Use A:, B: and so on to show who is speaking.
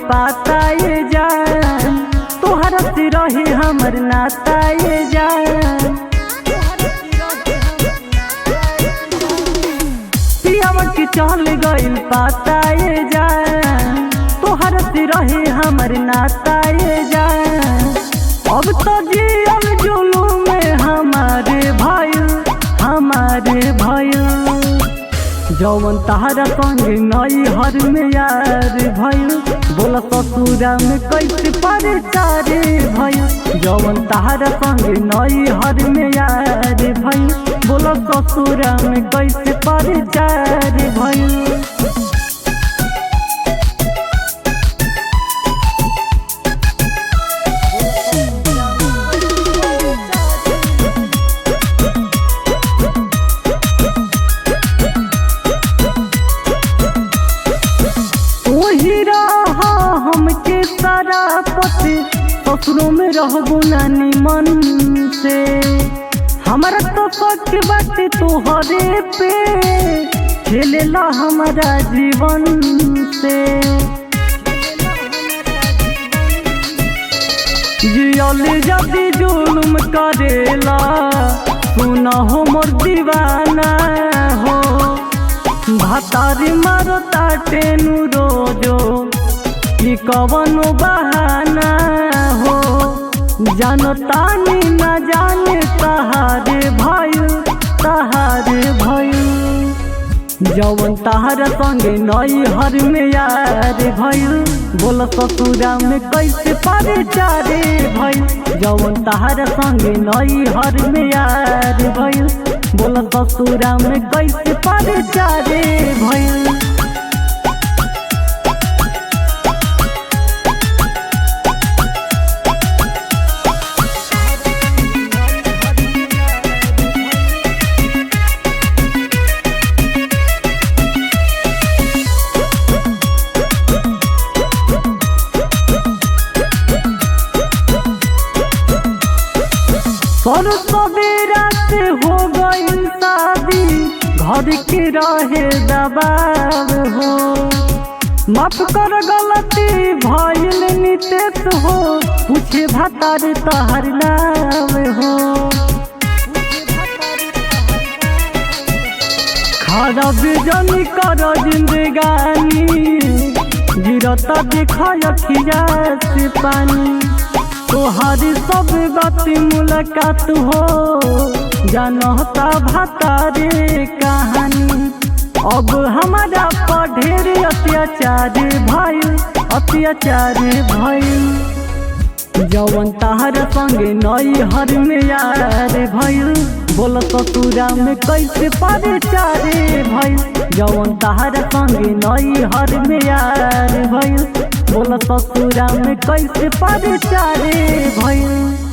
A: पाता ये जान, तोहरा से रहे हमर नाता ये जान। पियावा के चल गइल पाता ये जान, तोहरा से रहे हमर नाता ये जान। अब तो जियल जुलूम में हमारे भइल, जौवन तहरा संगे नई हर में यार भइल। बोला ससुरा में कैसे परिचारे भइल, जौवन तहरा संगे नई हर में यार भइल। बोला ससुरा में कैसे परिचारे भइल। हमके सारा पति ससुरों में रहबो नानी मन से, हमारा तो शक बाटे तोहरे पे, खेलेला हमारा जीवन से। जियल जदी जुल्म करेला, सुना हो मोर दीवाना हो। भातारी मारो ताटे नु रोजो, कि कवनो बहाना हो। जानो तानी न जाने तहारे भइल, जौवन तहारा संगे नई हर में यार भइल। बोला ससुरा में कैसे परिचारे भइल, जौवन तहारा संगे नई हर में यार भइल। बोला ससुरा में कैसे परिचारे भइल। और सवेरा से हो गई शादी, घर के रहे दबाव हो। माफ कर गलती भइल नितेश हो, पूछे भातार तहर नाम हो। खराब जनी कर जिंदगानी, गिरता देखा अखिया से पानी। तोहारी सब बात मुलाकात हो, जानता भातारे कहानी। अब हमारा पढ़ेर अत्याचार भइल, जौवन तहरा संगे नई हर में यार भइल। बोला ससुरा में कैसे परिचारे भइल, जौवन तहरा संगे नई हर में यार भइल। बोला ससुरा में कैसे परिचारे भइल।